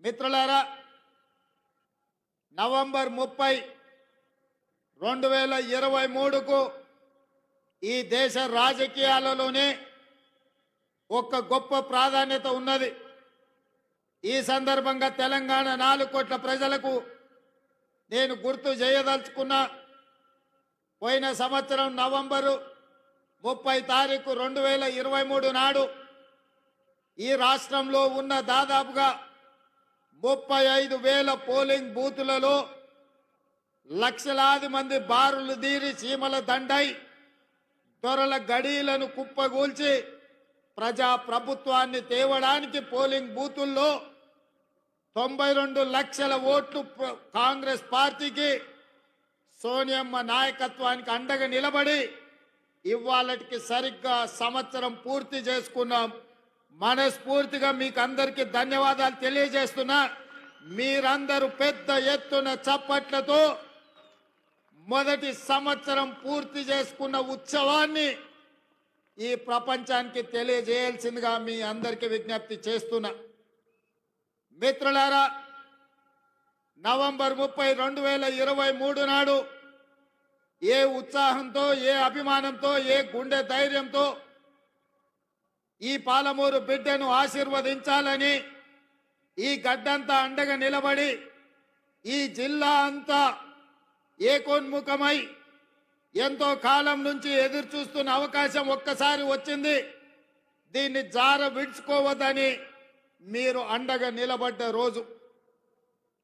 మిత్రులారా, నవంబర్ 30, 2023కు ఈ దేశ రాజకీయాలలోనే ఒక గొప్ప ప్రాధాన్యత ఉన్నది. ఈ సందర్భంగా తెలంగాణ 4 కోట్ల ప్రజలకు నేను గుర్తు చేయదలుచుకున్నా. పోయిన సంవత్సరం నవంబరు 30 తారీఖు 2023 నాడు ఈ రాష్ట్రంలో ఉన్న దాదాపుగా 35,000 పోలింగ్ బూతులలో లక్షలాది మంది బారులు తీరి సీమల దండై దొరల గడీలను కుప్పగూల్చి ప్రజా ప్రభుత్వాన్ని తేవడానికి పోలింగ్ బూతుల్లో 92 లక్షల ఓట్లు కాంగ్రెస్ పార్టీకి సోనియమ్మ నాయకత్వానికి అండగా నిలబడి ఇవాళకి సరిగ్గా సంవత్సరం పూర్తి చేసుకున్నాం. మనస్ఫూర్తిగా మీకు అందరికీ ధన్యవాదాలు తెలియజేస్తున్నా. మీరందరూ పెద్ద ఎత్తున చప్పట్లతో మొదటి సంవత్సరం పూర్తి చేసుకున్న ఉత్సవాన్ని ఈ ప్రపంచానికి తెలియజేయాల్సిందిగా మీ అందరికీ విజ్ఞప్తి చేస్తున్నా. మిత్రులారా, నవంబర్ 30, 2023 నాడు ఏ ఉత్సాహంతో, ఏ అభిమానంతో, ఏ గుండె ధైర్యంతో ఈ పాలమూరు బిడ్డను ఆశీర్వదించాలని ఈ గడ్డంతా అండగా నిలబడి ఈ జిల్లా అంతా ఏకోన్ముఖమై ఎంతో కాలం నుంచి ఎదురు చూస్తున్న అవకాశం ఒక్కసారి వచ్చింది. దీన్ని జార విడుచుకోవద్దని మీరు అండగా నిలబడ్డ రోజు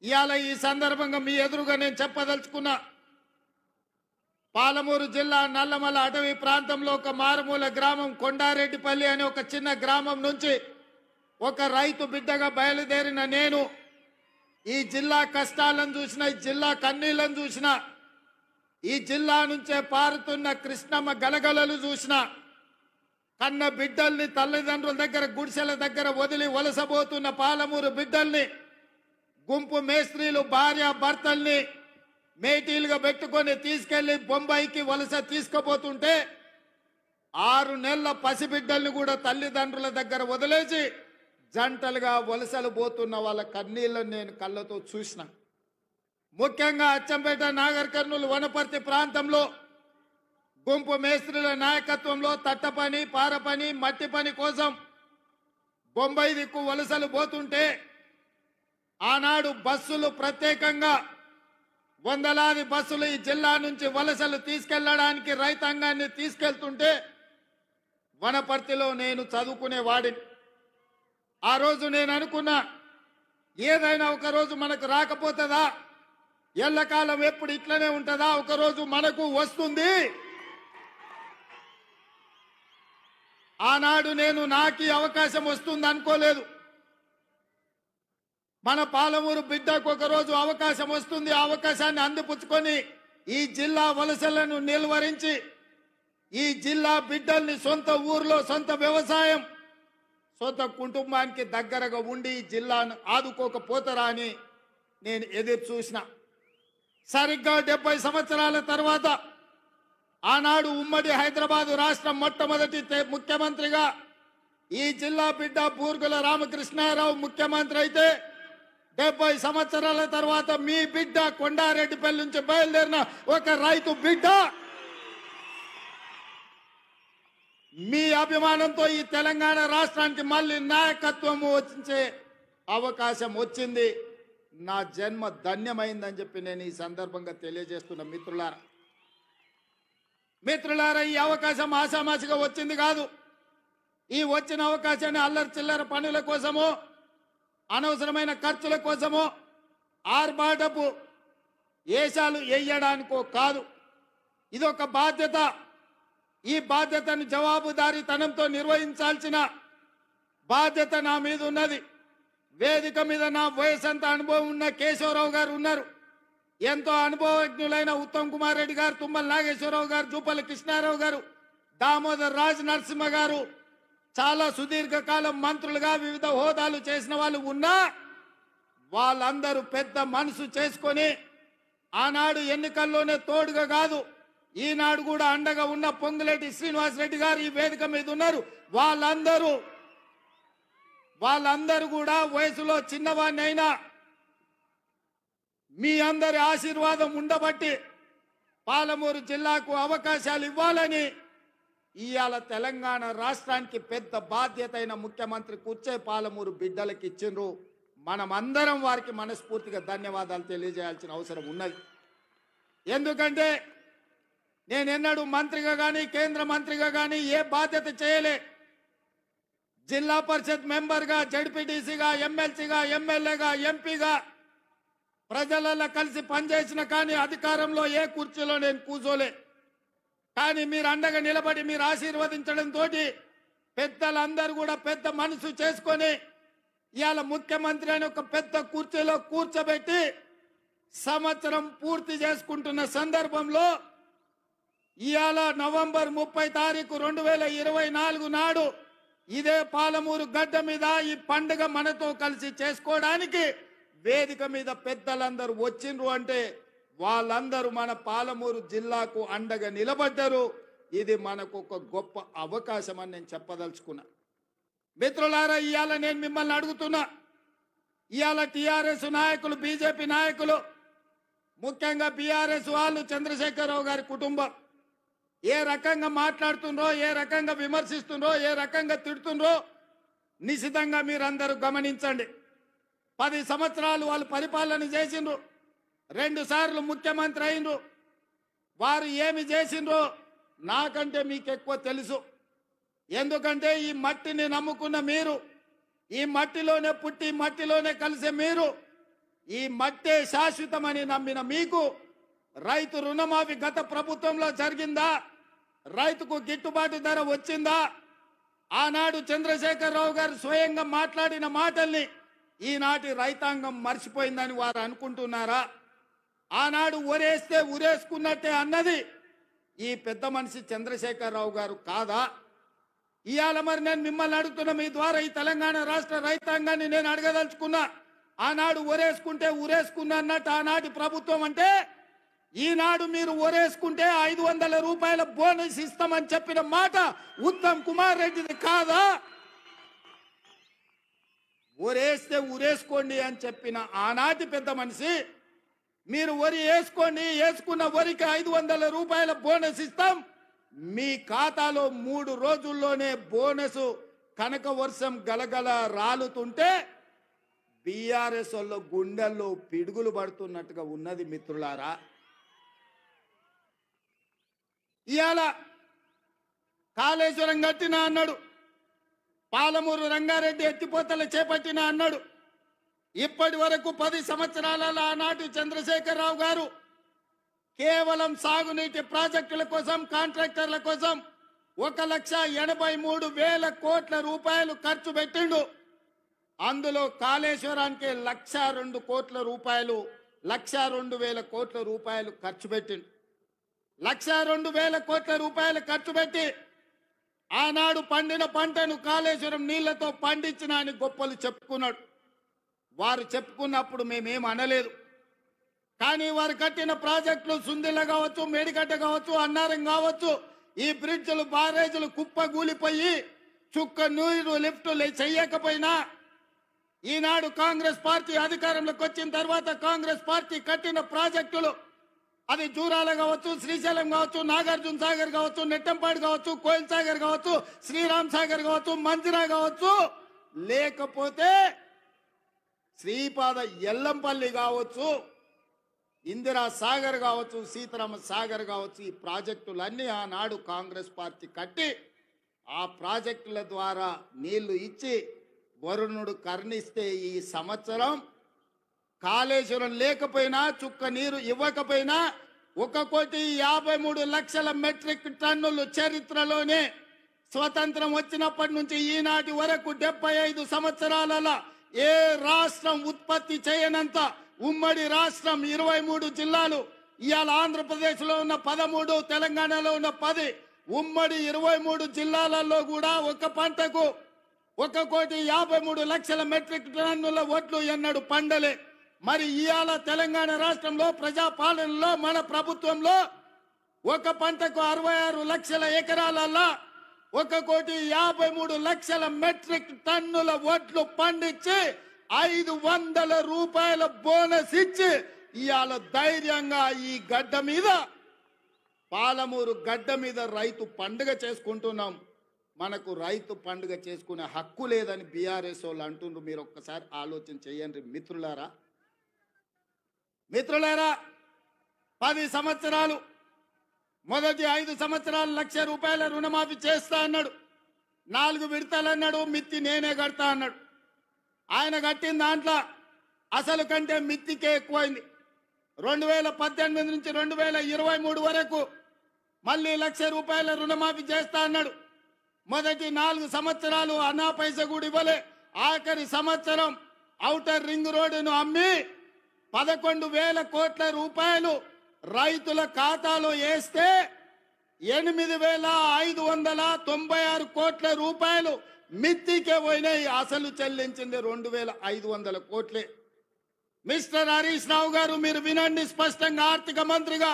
ఇవాళ. ఈ సందర్భంగా మీ ఎదురుగా నేను చెప్పదలుచుకున్నా. పాలమూరు జిల్లా నల్లమల అటవీ ప్రాంతంలో ఒక మారుమూల గ్రామం కొండారెడ్డిపల్లి అనే ఒక చిన్న గ్రామం నుంచి ఒక రైతు బిడ్డగా బయలుదేరిన నేను ఈ జిల్లా కష్టాలను చూసిన, ఈ జిల్లా కన్నీళ్లను చూసిన, ఈ జిల్లా నుంచే పారుతున్న కృష్ణమ్మ గలగలలు చూసిన, కన్న బిడ్డల్ని తల్లిదండ్రుల దగ్గర గుడిసెల దగ్గర వదిలి వలసబోతున్న పాలమూరు బిడ్డల్ని గుంపు మేస్త్రీలు భార్య భర్తల్ని మేటీలుగా పెట్టుకొని తీసుకెళ్లి బొంబాయికి వలస తీసుకుపోతుంటే 6 నెలల పసిబిడ్డల్ని కూడా తల్లిదండ్రుల దగ్గర వదిలేసి జంటలుగా వలసలు పోతున్న వాళ్ళ కన్నీళ్లను నేను కళ్ళతో చూసిన. ముఖ్యంగా అచ్చంపేట, నాగర్ కర్నూలు, వనపర్తి ప్రాంతంలో గుంపు మేస్త్రీల నాయకత్వంలో తట్ట పని, పార పని, మట్టి పని కోసం బొంబాయి దిక్కు వలసలు పోతుంటే ఆనాడు బస్సులు ప్రత్యేకంగా వందలాది బస్సులు ఈ జిల్లా నుంచి వలసలు తీసుకెళ్లడానికి రైతాంగాన్ని తీసుకెళ్తుంటే వనపర్తిలో నేను చదువుకునేవాడిని. ఆ రోజు నేను అనుకున్నా, ఏదైనా ఒక రోజు మనకు రాకపోతుందా, ఎల్లకాలం ఎప్పుడు ఇట్లనే ఉంటుందా, ఒకరోజు మనకు వస్తుంది. ఆనాడు నేను నాకు అవకాశం వస్తుంది అనుకోలేదు. మన పాలమూరు బిడ్డకు ఒకరోజు అవకాశం వస్తుంది. ఆ అవకాశాన్ని అందిపుచ్చుకొని ఈ జిల్లా వలసలను నిలువరించి ఈ జిల్లా బిడ్డల్ని సొంత ఊర్లో, సొంత వ్యవసాయం, సొంత కుటుంబానికి దగ్గరగా ఉండి ఈ జిల్లాను ఆదుకోకపోతారా అని నేను ఎదురు చూసిన. సరిగ్గా 70 సంవత్సరాల తర్వాత ఆనాడు ఉమ్మడి హైదరాబాదు రాష్ట్రం మొట్టమొదటి ముఖ్యమంత్రిగా ఈ జిల్లా బిడ్డ బూర్గుల రామకృష్ణారావు ముఖ్యమంత్రి అయితే 70 సంవత్సరాల తర్వాత మీ బిడ్డ కొండారెడ్డిపల్లి నుంచి బయలుదేరిన ఒక రైతు బిడ్డ మీ అభిమానంతో ఈ తెలంగాణ రాష్ట్రానికి మళ్ళీ నాయకత్వం వచ్చే అవకాశం వచ్చింది. నా జన్మ ధన్యమైందని చెప్పి నేను ఈ సందర్భంగా తెలియజేస్తున్న. మిత్రులారా, ఈ అవకాశం ఆషామాషిగా వచ్చింది కాదు. ఈ వచ్చిన అవకాశాన్ని అల్లరి చిల్లర పనుల కోసమో, అనవసరమైన ఖర్చుల కోసమో, ఆర్భాటపు ఏషాలు వేయడానికో కాదు. ఇది ఒక బాధ్యత. ఈ బాధ్యతను జవాబుదారీతనంతో నిర్వహించాల్సిన బాధ్యత నా మీద ఉన్నది. వేదిక మీద నా వయసంత అనుభవం ఉన్న కేశవరావు గారు ఉన్నారు. ఎంతో అనుభవజ్ఞులైన ఉత్తమ్ కుమార్ రెడ్డి గారు, తుమ్మల నాగేశ్వరరావు గారు, జూపల్లి కృష్ణారావు గారు, దామోదర్ రాజ్ నరసింహ గారు చాలా సుదీర్ఘకాలం మంత్రులుగా వివిధ హోదాలు చేసిన వాళ్ళు ఉన్నా వాళ్ళందరూ పెద్ద మనసు చేసుకొని ఆనాడు ఎన్నికల్లోనే తోడుగా కాదు, ఈనాడు కూడా అండగా ఉన్న పొంగులేటి శ్రీనివాసరెడ్డి గారు ఈ వేదిక మీద ఉన్నారు. వాళ్ళందరూ వాళ్ళందరూ కూడా వయసులో చిన్నవాడినైనా మీ అందరి ఆశీర్వాదం ఉండబట్టి పాలమూరు జిల్లాకు అవకాశాలు ఇవ్వాలని ఇవాళ తెలంగాణ రాష్ట్రానికి పెద్ద బాధ్యత అయిన ముఖ్యమంత్రి కూర్చే పాలమూరు బిడ్డలకు ఇచ్చిండ్రు. మనమందరం వారికి మనస్ఫూర్తిగా ధన్యవాదాలు తెలియజేయాల్సిన అవసరం ఉన్నది. ఎందుకంటే నేనెన్నడూ మంత్రిగా కానీ కేంద్ర మంత్రిగా కానీ ఏ బాధ్యత చేయలే. జిల్లా పరిషత్ మెంబర్గా, జడ్పీటీసీగా, ఎమ్మెల్సీగా, ఎమ్మెల్యేగా, ఎంపీగా ప్రజలలో కలిసి పనిచేసిన కానీ అధికారంలో ఏ కుర్చీలో నేను కూర్చోలే. కానీ మీరు అండగా నిలబడి మీరు ఆశీర్వదించడంతో పెద్దలందరూ కూడా పెద్ద మనసు చేసుకొని ఇవాళ ముఖ్యమంత్రి అని ఒక పెద్ద కుర్చీలో కూర్చోబెట్టి సంవత్సరం పూర్తి చేసుకుంటున్న సందర్భంలో ఇవాళ నవంబర్ 30 తారీఖు 2024 నాడు ఇదే పాలమూరు గడ్డ మీద ఈ పండుగ మనతో కలిసి చేసుకోవడానికి వేదిక మీద పెద్దలందరూ వచ్చిండ్రు అంటే వాళ్ళందరూ మన పాలమూరు జిల్లాకు అండగా నిలబడ్డారు. ఇది మనకు ఒక గొప్ప అవకాశం అని నేను చెప్పదలుచుకున్నా. మిత్రులారా, ఇవాళ నేను మిమ్మల్ని అడుగుతున్నా, ఇవాళ టీఆర్ఎస్ నాయకులు, బీజేపీ నాయకులు, ముఖ్యంగా బీఆర్ఎస్ వాళ్ళు, చంద్రశేఖరరావు గారి కుటుంబం ఏ రకంగా మాట్లాడుతుండ్రో, ఏ రకంగా విమర్శిస్తుండ్రో, ఏ రకంగా తిడుతుండ్రో నిశితంగా మీరందరూ గమనించండి. 10 సంవత్సరాలు వాళ్ళు పరిపాలన చేసిండ్రు, 2 సార్లు ముఖ్యమంత్రి అయినరు. వారు ఏమి చేసిండ్రో నాకంటే మీకు ఎక్కువ తెలుసు. ఎందుకంటే ఈ మట్టిని నమ్ముకున్న మీరు, ఈ మట్టిలోనే పుట్టి మట్టిలోనే కలిసే మీరు, ఈ మట్టే శాశ్వతమని నమ్మిన మీకు రైతు రుణమాఫీ గత ప్రభుత్వంలో జరిగిందా? రైతుకు గిట్టుబాటు ధర వచ్చిందా? ఆనాడు చంద్రశేఖరరావు గారు స్వయంగా మాట్లాడిన మాటల్ని ఈనాటి రైతాంగం మర్చిపోయిందని వారు అనుకుంటున్నారా? ఆనాడు ఒరేస్తే ఉరేసుకున్నట్టే అన్నది ఈ పెద్ద మనిషి చంద్రశేఖరరావు గారు కాదా? ఇవాళ మరి నేను మిమ్మల్ని అడుగుతున్నా, మీ ద్వారా ఈ తెలంగాణ రాష్ట్ర రైతాంగాన్ని నేను అడగదలుచుకున్నా. ఆనాడు ఒరేసుకుంటే ఉరేసుకున్నా అన్నట్టు ఆనాటి ప్రభుత్వం అంటే, ఈనాడు మీరు ఒరేసుకుంటే 500 రూపాయల బోనస్ ఇస్తామని చెప్పిన మాట ఉత్తమ్ కుమార్ రెడ్డిది కాదా? ఒరేస్తే ఉరేసుకోండి అని చెప్పిన ఆనాటి పెద్ద మనిషి, మీరు వరి వేసుకోండి, వేసుకున్న వరికి 500 రూపాయల బోనస్ ఇస్తాం, మీ ఖాతాలో 3 రోజుల్లోనే బోనస్ కనక వర్షం గలగల రాలుతుంటే బీఆర్ఎస్ వాళ్ళ గుండెల్లో పిడుగులు పడుతున్నట్టుగా ఉన్నది. మిత్రులారా, ఇవాళ కాళేశ్వరం కట్టినా అన్నాడు, పాలమూరు రంగారెడ్డి ఎత్తిపోతలు చేపట్టిన అన్నాడు. ఇప్పటి వరకు 10 సంవత్సరాలలో ఆనాటి చంద్రశేఖరరావు గారు కేవలం సాగునీటి ప్రాజెక్టుల కోసం, కాంట్రాక్టర్ల కోసం 1,83,000 కోట్ల రూపాయలు ఖర్చు పెట్టిండు. అందులో కాళేశ్వరానికి 1,02 కోట్ల రూపాయలు, 1,02,000 కోట్ల రూపాయలు ఖర్చు పెట్టిండు. 1,02,000 కోట్ల రూపాయలు ఖర్చు పెట్టి ఆనాడు పండిన పంటను కాళేశ్వరం నీళ్లతో పండించిన అని గొప్పలు చెప్పుకున్నాడు. వారు చెప్పుకున్నప్పుడు మేమేం అనలేదు. కానీ వారు కట్టిన ప్రాజెక్టులు సుందిల్ల కావచ్చు, మేడిగడ్డ కావచ్చు, అన్నారం కావచ్చు, ఈ బ్రిడ్జ్లు, బారేజీలు కుప్పగూలిపోయి చుక్క నీరు లిఫ్టులు చెయ్యకపోయినా ఈనాడు కాంగ్రెస్ పార్టీ అధికారంలోకి వచ్చిన తర్వాత కాంగ్రెస్ పార్టీ కట్టిన ప్రాజెక్టులు, అది జూరాల కావచ్చు, శ్రీశైలం కావచ్చు, నాగార్జున సాగర్ కావచ్చు, నెట్టంపాడు కావచ్చు, కోయిల్ సాగర్ కావచ్చు, శ్రీరామ్ సాగర్ కావచ్చు, మంజిరా కావచ్చు, లేకపోతే శ్రీపాద ఎల్లంపల్లి కావచ్చు, ఇందిరా సాగర్ కావచ్చు, సీతారామ సాగర్ కావచ్చు, ఈ ప్రాజెక్టులన్నీ ఆనాడు కాంగ్రెస్ పార్టీ కట్టి ఆ ప్రాజెక్టుల ద్వారా నీళ్లు ఇచ్చి వరుణుడు కరుణిస్తే ఈ సంవత్సరం కాళేశ్వరం లేకపోయినా, చుక్క నీరు ఇవ్వకపోయినా 1,53,00,000 మెట్రిక్ టన్నులు చరిత్రలోనే స్వతంత్రం వచ్చినప్పటి నుంచి ఈనాటి వరకు 75 సంవత్సరాలలో ఏ రాష్ట్రం ఉత్పత్తి చేయనంత ఉమ్మడి రాష్ట్రం 23 జిల్లాలు. ఇవాళ ఆంధ్రప్రదేశ్లో ఉన్న 13, తెలంగాణలో ఉన్న 10, ఉమ్మడి 23 జిల్లాలలో కూడా ఒక పంటకు 1,53,00,000 మెట్రిక్ టన్నుల వడ్లు ఎన్నడూ పండలే. మరి ఇవాళ తెలంగాణ రాష్ట్రంలో ప్రజాపాలనలో మన ప్రభుత్వంలో ఒక పంటకు 66 లక్షల ఎకరాలలో 1,53,00,000 మెట్రిక్ టన్నుల వడ్లు పండించి 500 రూపాయల బోనస్ ఇచ్చి ఇవాళ ధైర్యంగా ఈ గడ్డ మీద, పాలమూరు గడ్డ మీద రైతు పండుగ చేసుకుంటున్నాం. మనకు రైతు పండుగ చేసుకునే హక్కు లేదని బీఆర్ఎస్ వాళ్ళు అంటుండ్రు. మీరు ఒక్కసారి ఆలోచన చేయండి మిత్రులారా. 10 సంవత్సరాలు, మొదటి 5 సంవత్సరాలు 1,00,000 రూపాయల రుణమాఫీ చేస్తా అన్నాడు. 4 విడతలు అన్నాడు. మిత్తి నేనే కడతా అన్నాడు. ఆయన కట్టిన దాంట్లో అసలు కంటే మిత్తికే ఎక్కువైంది. 2018 నుంచి 2023 వరకు మళ్ళీ 1,00,000 రూపాయల రుణమాఫీ చేస్తా అన్నాడు. మొదటి 4 సంవత్సరాలు అన్నా పైసా కూడా ఇవ్వలే. ఆఖరి సంవత్సరం ఔటర్ రింగ్ రోడ్డును అమ్మి 11,000 కోట్ల రూపాయలు రైతుల ఖాతాలో వేస్తే 8,596 కోట్ల రూపాయలు మిత్తికే పోయినాయి. అసలు చెల్లించింది 2,500 కోట్లే. మిస్టర్ హరీష్ రావు గారు, మీరు వినండి స్పష్టంగా. ఆర్థిక మంత్రిగా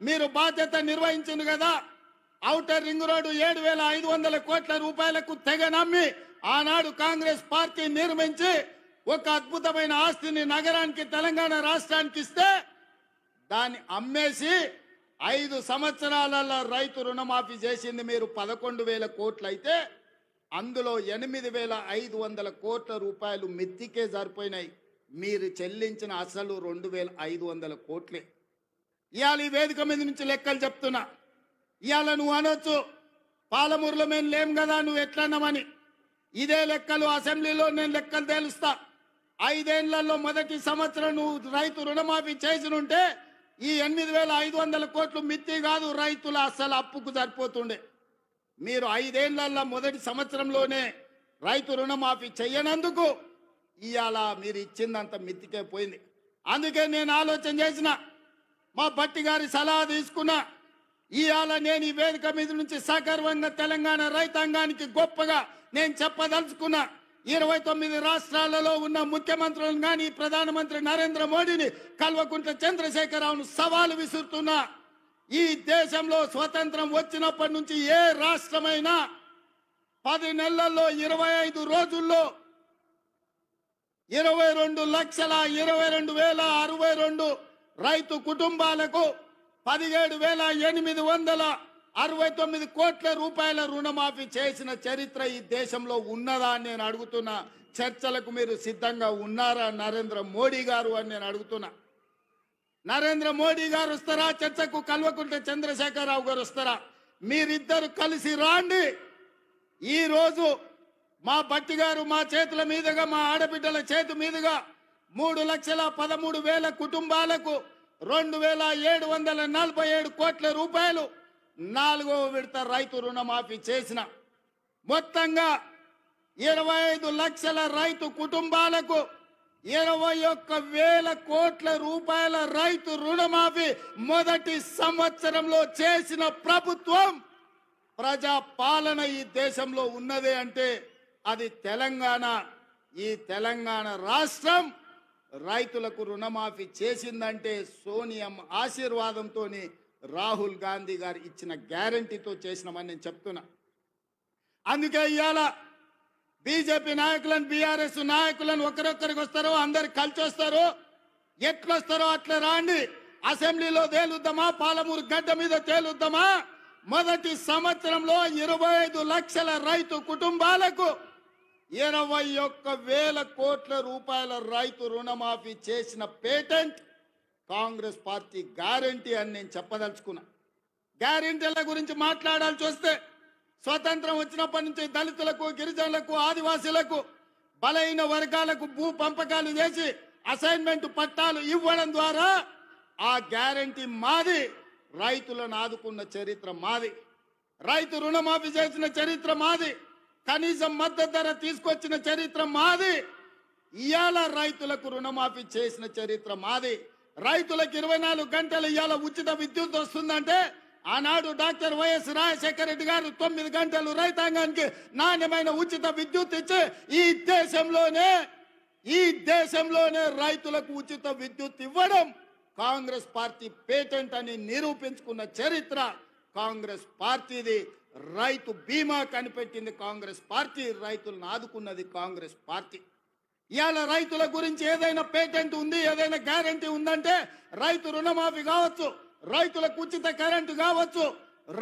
మీరు బాధ్యత నిర్వహించింది కదా. ఔటర్ రింగ్ రోడ్డు 7,500 కోట్ల రూపాయలకు తెగ నమ్మి ఆనాడు కాంగ్రెస్ పార్టీ నిర్మించి ఒక అద్భుతమైన ఆస్తిని నగరానికి, తెలంగాణ రాష్ట్రానికి ఇస్తే దాన్ని అమ్మేసి 5 సంవత్సరాలలో రైతు రుణమాఫీ చేసింది మీరు 11,000 కోట్లు అయితే అందులో 8,500 కోట్ల రూపాయలు మిత్తికే సరిపోయినాయి. మీరు చెల్లించిన అసలు 2,500 కోట్లే. ఇవాళ ఈ వేదిక మీద నుంచి లెక్కలు చెప్తున్నా. ఇవాళ నువ్వు అనొచ్చు పాలమూరులో మేము లేం కదా, నువ్వు ఎట్లన్నామని. ఇదే లెక్కలు అసెంబ్లీలో నేను లెక్కలు తేలుస్తా. 5 ఏళ్లలో మొదటి సంవత్సరం నువ్వు రైతు రుణమాఫీ చేసినుంటే ఈ 8,500 కోట్లు మిత్తి కాదు, రైతుల అసలు అప్పుకు సరిపోతుండే. మీరు 5 ఏళ్లలో మొదటి సంవత్సరంలోనే రైతు రుణమాఫీ చెయ్యనందుకు ఇవాళ మీరు ఇచ్చిందంత మిత్తికే పోయింది. అందుకే నేను ఆలోచన చేసిన, మా భట్టి గారి సలహా తీసుకున్నా. ఇవాళ నేను ఈ వేదిక మీద నుంచి సగర్వంగా తెలంగాణ రైతాంగానికి గొప్పగా నేను చెప్పదలుచుకున్నా. 29 రాష్ట్రాలలో ఉన్న ముఖ్యమంత్రులను కానీ ప్రధానమంత్రి నరేంద్ర మోడీని, కల్వకుంట్ల చంద్రశేఖరరావును సవాలు విసురుతున్నా. ఈ దేశంలో స్వతంత్రం వచ్చినప్పటి నుంచి ఏ రాష్ట్రమైనా 10 నెలల్లో 25 రోజుల్లో 22,22,062 రైతు కుటుంబాలకు 17,869 కోట్ల రూపాయల రుణమాఫీ చేసిన చరిత్ర ఈ దేశంలో ఉన్నదా అని నేను అడుగుతున్నా. చర్చలకు మీరు సిద్ధంగా ఉన్నారా నరేంద్ర మోడీ గారు అని నేను అడుగుతున్నా. నరేంద్ర మోడీ గారు వస్తారా చర్చకు? కల్వకుంట్ల చంద్రశేఖరరావు గారు వస్తారా? మీరిద్దరు కలిసి రాండి. ఈ రోజు మా భట్టి గారు మా చేతుల మీదుగా, మా ఆడబిడ్డల చేతి మీదుగా 3,13,000 కుటుంబాలకు 2,747 కోట్ల రూపాయలు 4వ విడత రైతు రుణమాఫీ చేసిన. మొత్తంగా 25 లక్షల రైతు కుటుంబాలకు 21,000 కోట్ల రూపాయల రైతు రుణమాఫీ మొదటి సంవత్సరంలో చేసిన ప్రభుత్వం, ప్రజా పాలన ఈ దేశంలో ఉన్నదే అంటే అది తెలంగాణ. ఈ తెలంగాణ రాష్ట్రం రైతులకు రుణమాఫీ చేసిందంటే సోనియమ్మ ఆశీర్వాదంతో, రాహుల్ గాంధీ గారు ఇచ్చిన గ్యారంటీతో చేసినామని నేను చెప్తున్నా. అందుకే ఇవాళ బీజేపీ నాయకులను, బీఆర్ఎస్ నాయకులను ఒకరొక్కరికి వస్తారో అందరు కలిసి వస్తారో, ఎట్లొస్తారో అట్లా రాండి. అసెంబ్లీలో తేలుద్దామా, పాలమూరు గడ్డ మీద తేలుద్దామా. మొదటి సంవత్సరంలో 25 లక్షల రైతు కుటుంబాలకు 21,000 కోట్ల రూపాయల రైతు రుణమాఫీ చేసిన పేటెంట్ కాంగ్రెస్ పార్టీ గ్యారంటీ అని నేను చెప్పదలుచుకున్నా. గ్యారంటీల గురించి మాట్లాడాల్సి వస్తే, స్వతంత్రం వచ్చినప్పటి నుంచి దళితులకు, గిరిజనులకు, ఆదివాసీలకు, బలైన వర్గాలకు భూ పంపకాలు చేసి అసైన్మెంట్ పట్టాలు ఇవ్వడం ద్వారా ఆ గ్యారంటీ మాది. రైతులను ఆదుకున్న చరిత్ర మాది. రైతు రుణమాఫీ చేసిన చరిత్ర మాది. కనీసం మద్దతు ధర తీసుకొచ్చిన చరిత్ర మాది. ఇవాళ రైతులకు రుణమాఫీ చేసిన చరిత్ర మాది. రైతులకు 24 గంటలు ఇవాళ ఉచిత విద్యుత్ వస్తుందంటే ఆనాడు డాక్టర్ వైఎస్ రాజశేఖర రెడ్డి గారు 9 గంటలు రైతాంగానికి నాణ్యమైన ఉచిత విద్యుత్ ఇచ్చి ఈ దేశంలోనే రైతులకు ఉచిత విద్యుత్ ఇవ్వడం కాంగ్రెస్ పార్టీ పేటెంట్ అని నిరూపించుకున్న చరిత్ర కాంగ్రెస్ పార్టీది, రైతు బీమా కనిపెట్టింది కాంగ్రెస్ పార్టీ, రైతులను ఆదుకున్నది కాంగ్రెస్ పార్టీ. ఇవాళ రైతుల గురించి ఏదైనా పేటెంట్ ఉంది, ఏదైనా గ్యారంటీ ఉందంటే రైతు రుణమాఫీ కావచ్చు, రైతులకు ఉచిత కరెంటు కావచ్చు,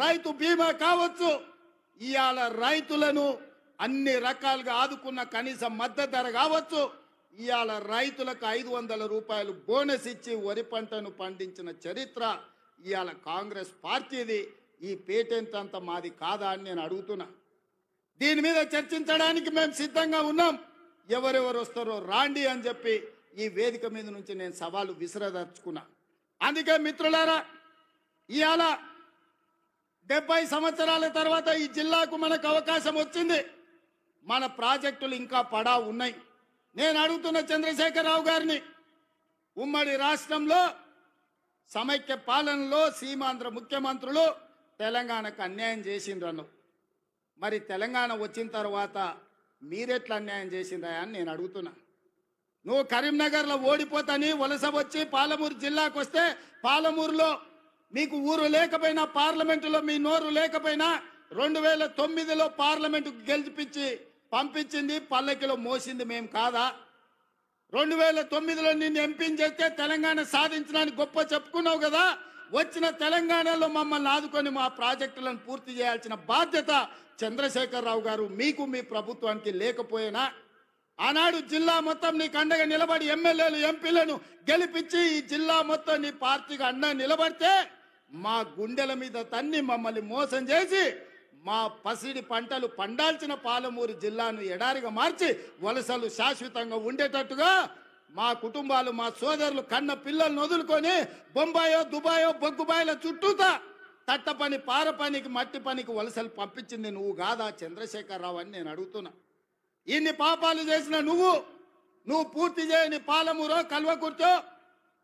రైతు బీమా కావచ్చు. ఇవాళ రైతులను అన్ని రకాలుగా ఆదుకున్న కనీస మద్దతు ధర కావచ్చు. ఇవాళ రైతులకు 500 రూపాయలు బోనస్ ఇచ్చి వరి పంటను పండించిన చరిత్ర ఇవాళ కాంగ్రెస్ పార్టీది. ఈ పేటెంట్ అంతా మాది కాదా అని నేను అడుగుతున్నా. దీని మీద చర్చించడానికి మేము సిద్ధంగా ఉన్నాం. ఎవరెవరు వస్తారో రాండి అని చెప్పి ఈ వేదిక మీద నుంచి నేను సవాలు విసిరదర్చుకున్నా. అందుకే మిత్రులారా, ఇవాళ 70 సంవత్సరాల తర్వాత ఈ జిల్లాకు మనకు అవకాశం వచ్చింది. మన ప్రాజెక్టులు ఇంకా పడా ఉన్నాయి. నేను అడుగుతున్న చంద్రశేఖరరావు గారిని, ఉమ్మడి రాష్ట్రంలో సమైక్య పాలనలో సీమాంధ్ర ముఖ్యమంత్రులు తెలంగాణకు అన్యాయం చేసిండ్రను. మరి తెలంగాణ వచ్చిన తర్వాత మీరెట్లా అన్యాయం చేసిండ్రా అని నేను అడుగుతున్నా. నువ్వు కరీంనగర్లో ఓడిపోతాని వలస వచ్చి పాలమూరు జిల్లాకు వస్తే, పాలమూరులో మీకు ఊరు లేకపోయినా, పార్లమెంటులో మీ నోరు లేకపోయినా 2009లో పార్లమెంటుకు గెలిపించి పంపించింది, పల్లకిలో మోసింది మేము కాదా? 2009లో నిన్ను ఎంపీని చేస్తే తెలంగాణ సాధించడానికి గొప్ప చెప్పుకున్నావు కదా. వచ్చిన తెలంగాణలో మమ్మల్ని ఆదుకొని మా ప్రాజెక్టులను పూర్తి చేయాల్సిన బాధ్యత చంద్రశేఖరరావు గారు మీకు, మీ ప్రభుత్వానికి లేకపోయినా, ఆనాడు జిల్లా మొత్తం నీకు అండగా నిలబడి ఎమ్మెల్యేలు ఎంపీలను గెలిపించి ఈ జిల్లా మొత్తం నీ పార్టీకి అండగా నిలబడితే మా గుండెల మీద తన్ని మమ్మల్ని మోసం చేసి మా పసిడి పంటలు పండాల్సిన పాలమూరు జిల్లాను ఎడారిగా మార్చి వలసలు శాశ్వతంగా ఉండేటట్టుగా మా కుటుంబాలు, మా సోదరులు కన్న పిల్లలను వదులుకొని బొంబాయో, దుబాయో, బొగ్గుబాయిల చుట్టూతా తట్ట పని, పార పనికి, మట్టి పనికి వలసలు పంపించింది నువ్వు కాదా చంద్రశేఖరరావు అని నేను అడుగుతున్నా. ఇన్ని పాపాలు చేసిన నువ్వు పూర్తి చేయని పాలమూరో, కల్వకుర్తో,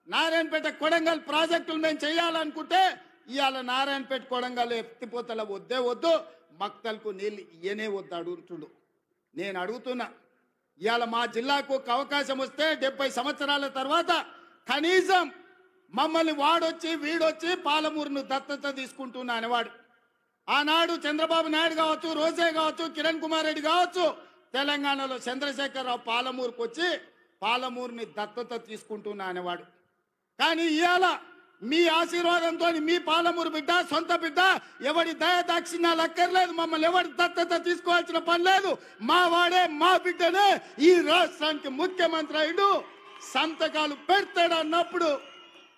నారాయణపేట, కొడంగల్ ప్రాజెక్టులు మేము చేయాలనుకుంటే ఇవాళ నారాయణపేట, కొడంగల్ ఎత్తిపోతల వద్దే వద్దు, మక్తలకు నీళ్ళు ఇయ్యనే వద్దు అడుగుతుండు. నేను అడుగుతున్నా, ఇవాళ మా జిల్లాకు ఒక అవకాశం వస్తే 70 సంవత్సరాల తర్వాత కనీసం మమ్మల్ని వాడొచ్చి వీడొచ్చి పాలమూరును దత్తత తీసుకుంటున్నా అనేవాడు. ఆనాడు చంద్రబాబు నాయుడు కావచ్చు, రోజే కావచ్చు, కిరణ్ కుమార్ రెడ్డి కావచ్చు, తెలంగాణలో చంద్రశేఖరరావు పాలమూరుకు వచ్చి పాలమూరుని దత్తత తీసుకుంటున్నా అనేవాడు. కానీ ఇవాళ మీ ఆశీర్వాదంతో మీ పాలమూరు బిడ్డ, సొంత బిడ్డ, ఎవడి దయాదాక్షిణ్యాలు అక్కర్లేదు, మమ్మల్ని ఎవరి దత్తత తీసుకోవాల్సిన పని లేదు, మా వాడే, మా బిడ్డనే ఈ రాష్ట్రానికి ముఖ్యమంత్రి అయ్యుడు, సంతకాలు పెడతాడు అన్నప్పుడు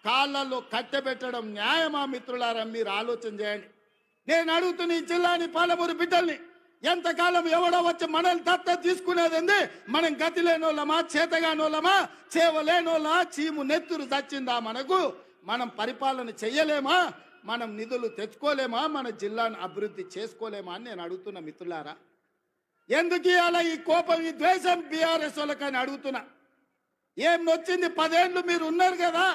కాళ్ళల్లో కట్టెబెట్టడం న్యాయమా? మిత్రులారా, మీరు ఆలోచన చేయండి. నేను అడుగుతున్న ఈ జిల్లాని, పాలమూరు బిడ్డల్ని, ఎంతకాలం ఎవడో వచ్చి మనల్ని దత్తత తీసుకునేది? మనం గతి లేనోళ్ళమా, చేతగానోళ్ళమా, చేవలేనోళ్ళ చీము నెత్తురు చచ్చిందా మనకు? మనం పరిపాలన చెయ్యలేమా? మనం నిధులు తెచ్చుకోలేమా? మన జిల్లాను అభివృద్ధి చేసుకోలేమా అని నేను అడుగుతున్నా. మిత్రులారా, ఎందుకు అలా ఈ కోపం, ఈ ద్వేషం బీఆర్ఎస్ వాళ్ళకని అడుగుతున్నా. ఏం నొచ్చింది? 10 ఏళ్ళు మీరు ఉన్నారు కదా,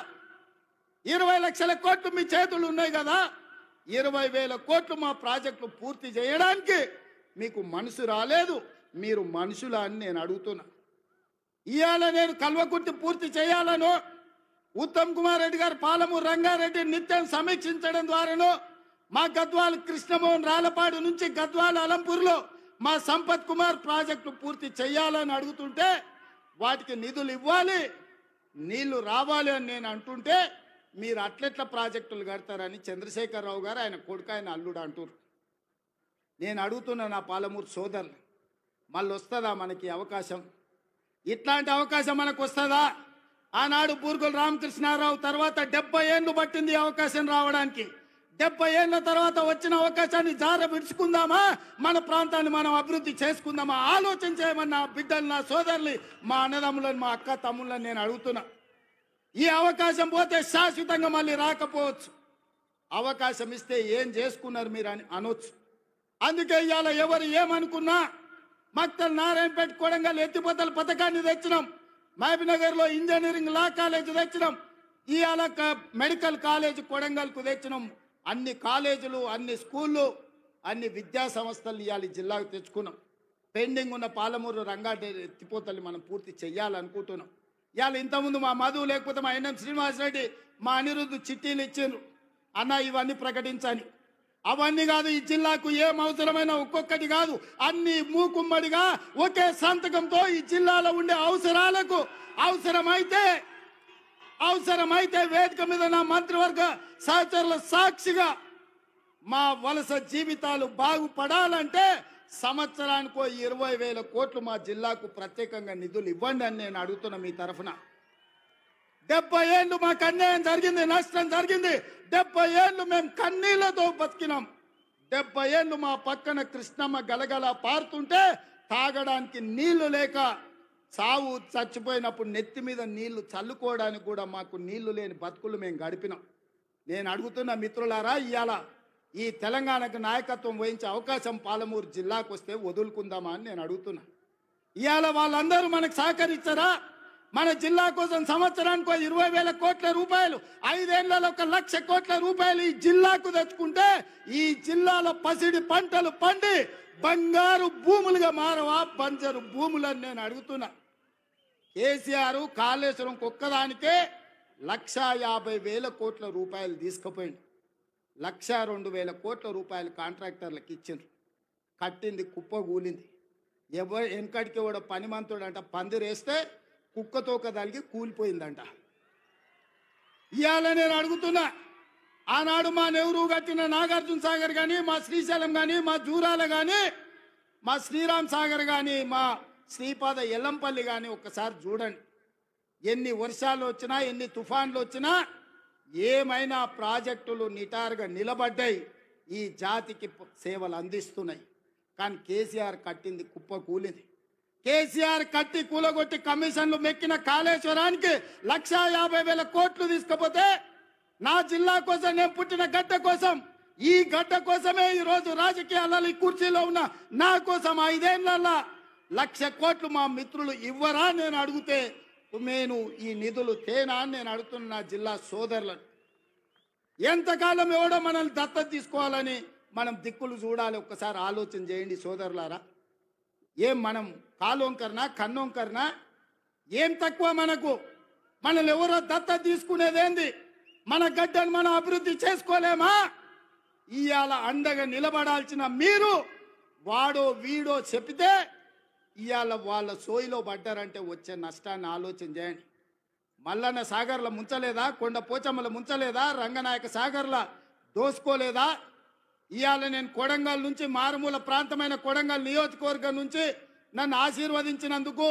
20 లక్షల కోట్లు మీ చేతులు ఉన్నాయి కదా, 20,000 కోట్లు మా ప్రాజెక్టులు పూర్తి చేయడానికి మీకు మనసు రాలేదు. మీరు మనుషులా అని నేను అడుగుతున్నా. ఇవాళ నేను కల్వకుర్తి పూర్తి చేయాలను ఉత్తమ్ కుమార్ రెడ్డి గారు పాలమూరు రంగారెడ్డి నిత్యం సమీక్షించడం ద్వారాను, మా గద్వాల కృష్ణమోహన్ రాలపాడు నుంచి గద్వాల అలంపూర్లో మా సంపత్ కుమార్ ప్రాజెక్టు పూర్తి చేయాలని అడుగుతుంటే వాటికి నిధులు ఇవ్వాలి, నీళ్లు రావాలి అని నేను అంటుంటే మీరు అట్లెట్ల ప్రాజెక్టులు కడతారని చంద్రశేఖరరావు గారు, ఆయన కొడుకు, ఆయన అల్లుడు అంటారు. నేను అడుగుతున్నా నా పాలమూరు సోదరులు, మళ్ళీ వస్తుందా మనకి అవకాశం? ఇట్లాంటి అవకాశం మనకు వస్తుందా? ఆనాడు బూర్గుల రామకృష్ణారావు తర్వాత 70 ఏళ్ళు పట్టింది అవకాశం రావడానికి. 70 ఏళ్ళ తర్వాత వచ్చిన అవకాశాన్ని జార విడుచుకుందామా? మన ప్రాంతాన్ని మనం అభివృద్ధి చేసుకుందామా? ఆలోచన చేయమన్న బిడ్డలు, నా సోదరులు, మా అన్నదమ్ములను, మా అక్క తమ్ముళ్ళని నేను అడుగుతున్నా. ఈ అవకాశం పోతే శాశ్వతంగా మళ్ళీ రాకపోవచ్చు. అవకాశం ఇస్తే ఏం చేసుకున్నారు మీరు అని అనొచ్చు. అందుకే ఇవాళ ఎవరు ఏమనుకున్నా మక్తల్, నారాయణపేట, కొడంగల్ ఎత్తిపోతల పథకాన్ని తెచ్చినాం. మహబూబ్నగర్లో ఇంజనీరింగ్ లా కాలేజ్ తెచ్చినాం. ఇవాళ మెడికల్ కాలేజ్ కొడంగల్కు తెచ్చినాం. అన్ని కాలేజీలు, అన్ని స్కూళ్ళు, అన్ని విద్యా సంస్థలు ఇవాళ జిల్లాకు తెచ్చుకున్నాం. పెండింగ్ ఉన్న పాలమూరు రంగారెడ్డి ఎత్తిపోతల్ని మనం పూర్తి చెయ్యాలనుకుంటున్నాం. ఇవాళ ఇంతకుముందు మా మధు, లేకపోతే మా ఎన్ఎం శ్రీనివాసరెడ్డి, మా అనిరుద్ధు చిట్టీలు ఇచ్చిండ్రు, అన్న ఇవన్నీ ప్రకటించని. అవన్నీ కాదు, ఈ జిల్లాకు ఏం అవసరమైన ఒక్కొక్కటి కాదు, అన్ని మూకుమ్మడిగా ఒకే సంతకంతో ఈ జిల్లాలో ఉండే అవసరాలకు అవసరమైతే వేదిక మీద నా మంత్రివర్గ సహచరుల సాక్షిగా మా వలస జీవితాలు బాగుపడాలంటే సంవత్సరానికో 20,000 కోట్లు మా జిల్లాకు ప్రత్యేకంగా నిధులు ఇవ్వండి అని నేను అడుగుతున్నా మీ తరఫున. 70 ఏళ్ళు మాకు అన్యాయం జరిగింది, నష్టం జరిగింది. 70 ఏళ్ళు మేము కన్నీళ్లతో బతికినాం. 70 ఏళ్ళు మా పక్కన కృష్ణమ్మ గలగల పారుతుంటే తాగడానికి నీళ్లు లేక సావు చచ్చిపోయినప్పుడు నెత్తి మీద నీళ్లు చల్లుకోవడానికి కూడా మాకు నీళ్లు లేని బతుకులు మేము గడిపినాం. నేను అడుగుతున్న మిత్రులారా, ఇవాళ ఈ తెలంగాణకు నాయకత్వం వహించే అవకాశం పాలమూరు జిల్లాకు వస్తే వదులుకుందామా అని నేను అడుగుతున్నా. ఇవాళ వాళ్ళందరూ మనకు సహకరిస్తారా? మన జిల్లా కోసం సంవత్సరానికి 20,000 కోట్ల రూపాయలు, 5 ఏళ్లలో 1,00,000 కోట్ల రూపాయలు ఈ జిల్లాకు తెచ్చుకుంటే ఈ జిల్లాలో పసిడి పంటలు పండి బంగారు భూములుగా మారవా బంజరు భూములని నేను అడుగుతున్నా. కేసీఆర్ కాళేశ్వరం ఒక్కదానికే 1,50,000 కోట్ల రూపాయలు తీసుకుపోయింది. 1,02,000 కోట్ల రూపాయలు కాంట్రాక్టర్లకు ఇచ్చిండ్రు. కట్టింది కుప్ప కూలింది. ఎవరు వెనకడికి కూడా పనిమంతుడు అంట పందిరేస్తే కుక్కతోక తలిగి కూలిపోయిందంట. ఇవాళ నేను అడుగుతున్నా, ఆనాడు మా నెహ్రూ కట్టిన నాగార్జున సాగర్ కానీ, మా శ్రీశైలం కానీ, మా జూరాల కానీ, మా శ్రీరామ్ సాగర్ కానీ, మా శ్రీపాద ఎల్లంపల్లి కానీ ఒక్కసారి చూడండి. ఎన్ని వర్షాలు వచ్చినా, ఎన్ని తుఫాన్లు వచ్చినా ఏమైనా ప్రాజెక్టులు నిటారుగా నిలబడ్డాయి, ఈ జాతికి సేవలు అందిస్తున్నాయి. కానీ కేసీఆర్ కట్టింది కుప్ప కూలింది. కేసీఆర్ కట్టి కూలగొట్టి కమిషన్లు మెక్కిన కాళేశ్వరానికి 1,50,000 కోట్లు తీసుకపోతే నా జిల్లా కోసం, నేను పుట్టిన గడ్డ కోసం, ఈ గడ్డ కోసమే ఈరోజు రాజకీయాలలో ఈ కుర్చీలో ఉన్న నా కోసం 5 ఏళ్లలో 1,00,000 కోట్లు మా మిత్రులు ఇవ్వరా నేను అడిగితే నేను ఈ నిధులు తేనా అని నేను అడుగుతున్న నా జిల్లా సోదరులను. ఎంతకాలం ఎవడో మనల్ని దత్తత తీసుకోవాలని మనం దిక్కులు చూడాలి. ఒక్కసారి ఆలోచన చేయండి సోదరులారా. ఏం మనం కాలొంకరనా కన్నొంకరనా? ఏం తక్కువ మనకు? మనల్ని ఎవరో దత్తత తీసుకునేదేంది? మన గడ్డను మనం అభివృద్ధి చేసుకోలేమా? ఇవాళ అండగా నిలబడాల్సిన మీరు వాడో వీడో చెప్తే ఇవాళ వాళ్ళ సోయిలో పడ్డారంటే వచ్చే నష్టాన్ని ఆలోచన చేయండి. మల్లన్న సాగర్ల ముంచలేదా? కొండ పోచమ్మల ముంచలేదా? రంగనాయక సాగర్ల దోసుకోలేదా? ఇవాళ నేను కొడంగల్ నుంచి, మారుమూల ప్రాంతమైన కొడంగల్ నియోజకవర్గం నుంచి నన్ను ఆశీర్వదించినందుకు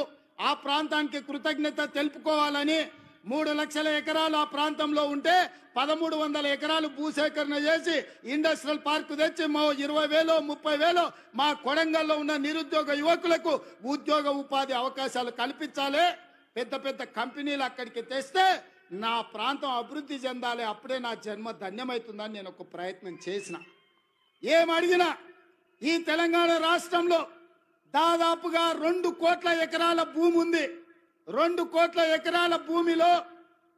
ఆ ప్రాంతానికి కృతజ్ఞత తెలుపుకోవాలని 3 లక్షల ఎకరాలు ఆ ప్రాంతంలో ఉంటే 1,300 ఎకరాలు భూసేకరణ చేసి ఇండస్ట్రియల్ పార్క్ తెచ్చి 20,000 30,000 మా కొడంగల్లో ఉన్న నిరుద్యోగ యువకులకు ఉద్యోగ ఉపాధి అవకాశాలు కల్పించాలి. పెద్ద పెద్ద కంపెనీలు అక్కడికి తెస్తే నా ప్రాంతం అభివృద్ధి చెందాలి. అప్పుడే నా జన్మ ధన్యమవుతుందని నేను ఒక ప్రయత్నం చేసిన. ఏమడిగినా ఈ తెలంగాణ రాష్ట్రంలో దాదాపుగా 2 కోట్ల ఎకరాల భూమి ఉంది. 2 కోట్ల ఎకరాల భూమిలో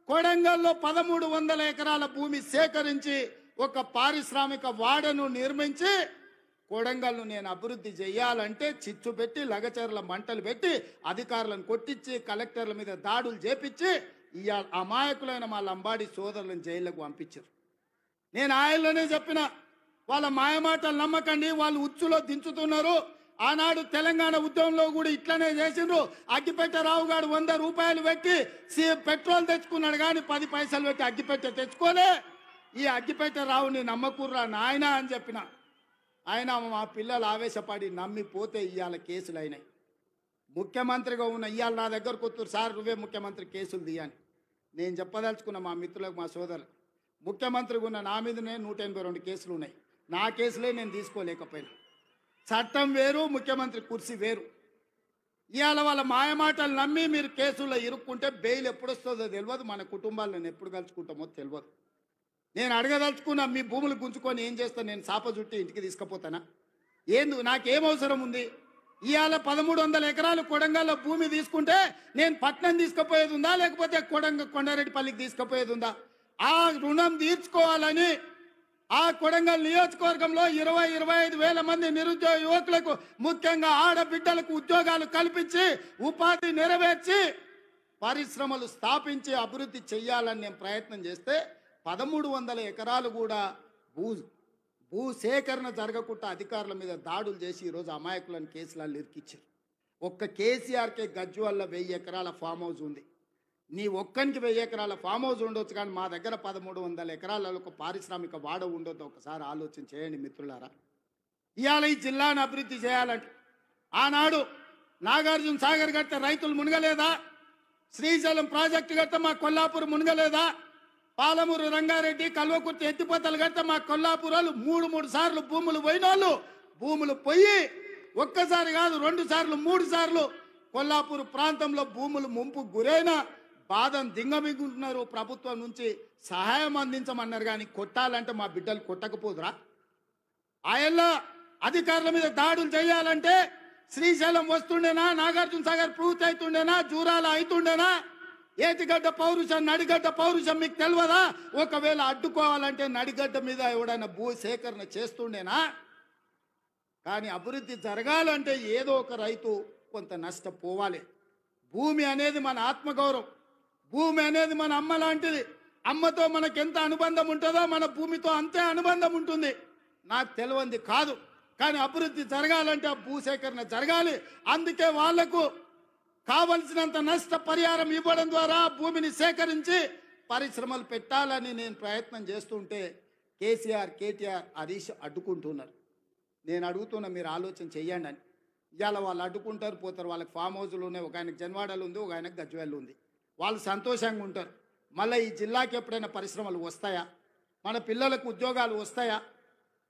కొడంగల్లో 1,300 ఎకరాల భూమి సేకరించి ఒక పారిశ్రామిక వాడను నిర్మించి కొడంగల్ను నేను అభివృద్ధి చేయాలంటే చిచ్చు పెట్టి, లగచర్ల మంటలు పెట్టి, అధికారులను కొట్టించి, కలెక్టర్ల మీద దాడులు చేపించి ఇవాళ అమాయకులైన మా లంబాడి సోదరులను జైళ్లకు పంపించారు. నేను ఆయనలోనే చెప్పిన, వాళ్ళ మాయమాటలు నమ్మకండి, వాళ్ళు ఉచ్చులో దించుతున్నారు. ఆనాడు తెలంగాణ ఉద్యమంలో కూడా ఇట్లనే చేసిండ్రు. అగ్గిపెట్టె రావు గారు 100 రూపాయలు పెట్టి పెట్రోల్ తెచ్చుకున్నాడు, కానీ 10 పైసలు పెట్టి అగ్గిపెట్టె తెచ్చుకోలే. ఈ అగ్గిపెట్టె రావుని నమ్మకూర్రా నాయన అని చెప్పిన. ఆయన మా పిల్లలు ఆవేశపడి నమ్మిపోతే ఇవాళ కేసులు అయినాయి. ముఖ్యమంత్రిగా ఉన్న ఇవాళ నా దగ్గరకు వస్తారు, సార్ నువ్వే ముఖ్యమంత్రి కేసులు తీయని. నేను చెప్పదలుచుకున్న మా మిత్రులకు, మా సోదరులకు, ముఖ్యమంత్రిగా ఉన్న నా మీదనే 182 కేసులు ఉన్నాయి. నా కేసులే నేను తీసుకోలేకపోయినా. చట్టం వేరు, ముఖ్యమంత్రి కుర్చీ వేరు. ఇవాళ వాళ్ళ మాయమాటలు నమ్మి మీరు కేసుల్లో ఇరుక్కుంటే బెయిల్ ఎప్పుడు వస్తుందో తెలియదు, మన కుటుంబాలను ఎప్పుడు కలుసుకుంటామో తెలియదు. నేను అడగదలుచుకున్నా, మీ భూములు గుంజుకొని ఏం చేస్తాను? నేను సాప చుట్టి ఇంటికి తీసుకుపోతానా? నాకేం అవసరం ఉంది? ఇవాళ 1,300 ఎకరాలు కొడంగల్లో భూమి తీసుకుంటే నేను పట్నం తీసుకుపోయేది ఉందా, లేకపోతే కొండారెడ్డిపల్లికి తీసుకుపోయేది ఉందా? ఆ రుణం తీర్చుకోవాలని ఆ కొడంగల్ నియోజకవర్గంలో 20-25 వేల మంది నిరుద్యోగ యువకులకు, ముఖ్యంగా ఆడబిడ్డలకు ఉద్యోగాలు కల్పించి ఉపాధి నెరవేర్చి పరిశ్రమలు స్థాపించి అభివృద్ధి చెయ్యాలని నేను ప్రయత్నం చేస్తే 1,300 ఎకరాలు కూడా భూసేకరణ జరగకుండా అధికారుల మీద దాడులు చేసి ఈరోజు అమాయకులను కేసులలో ఇరికిచ్చారు. ఒక్క కేసీఆర్కే గజ్వేల్లో 1000 ఎకరాల ఫామ్ హౌస్ ఉంది. నీ ఒక్కనికి 1000 ఎకరాల ఫామ్ హౌస్ ఉండొచ్చు, కానీ మా దగ్గర 1300 ఎకరాలలో ఒక పారిశ్రామిక వాడ ఉండొద్దు. ఒకసారి ఆలోచన చేయండి మిత్రులారా. ఇవాళ ఈ జిల్లాను అభివృద్ధి చేయాలంటే ఆనాడు నాగార్జున సాగర్ కడితే రైతులు మునగలేదా? శ్రీశైలం ప్రాజెక్టు కడితే మా కొల్లాపూర్ మునగలేదా? పాలమూరు రంగారెడ్డి కల్వకుర్తి ఎత్తిపోతలు కడితే మా కొల్లాపూరాలు 3 సార్లు భూములు పోయినోళ్ళు భూములు పోయి ఒక్కసారి కాదు 2 సార్లు 3 సార్లు కొల్లాపూర్ ప్రాంతంలో భూములు ముంపు గురైన బాధను దింగమిగుంటున్నారు. ప్రభుత్వం నుంచి సహాయం అందించమన్నారు, కానీ కొట్టాలంటే మా బిడ్డలు కొట్టకపోదురా? ఆయల్లా అధికారుల మీద దాడులు చేయాలంటే శ్రీశైలం వస్తుండేనా? నాగార్జున సాగర్ పూర్తి అవుతుండేనా? జూరాల అవుతుండేనా? ఏటిగడ్డ పౌరుషం నడిగడ్డ పౌరుషం మీకు తెలియదా? ఒకవేళ అడ్డుకోవాలంటే నడిగడ్డ మీద ఎవడైనా భూ సేకరణ చేస్తుండేనా? కానీ అభివృద్ధి జరగాలంటే ఏదో ఒక రైతు కొంత నష్టపోవాలి. భూమి అనేది మన ఆత్మగౌరవం. భూమి అనేది మన అమ్మ లాంటిది. అమ్మతో మనకు ఎంత అనుబంధం ఉంటుందో మన భూమితో అంతే అనుబంధం ఉంటుంది. నాకు తెలియంది కాదు, కానీ అభివృద్ధి జరగాలంటే ఆ భూసేకరణ జరగాలి. అందుకే వాళ్లకు కావలసినంత నష్ట పరిహారం ఇవ్వడం ద్వారా భూమిని సేకరించి పరిశ్రమలు పెట్టాలని నేను ప్రయత్నం చేస్తుంటే కేసీఆర్, కేటీఆర్, హరీష్ అడ్డుకుంటున్నారు. నేను అడుగుతున్నా, మీరు ఆలోచన చెయ్యండి అని. ఇవాళ వాళ్ళు అడ్డుకుంటారు, పోతారు. వాళ్ళకి ఫామ్ హౌజులు ఉన్నాయి. ఒక ఆయనకు జన్వాడలు ఉంది, ఒక ఆయనకు గజ్వేల్ ఉంది. వాళ్ళు సంతోషంగా ఉంటారు. మళ్ళీ ఈ జిల్లాకి ఎప్పుడైనా పరిశ్రమలు వస్తాయా? మన పిల్లలకు ఉద్యోగాలు వస్తాయా?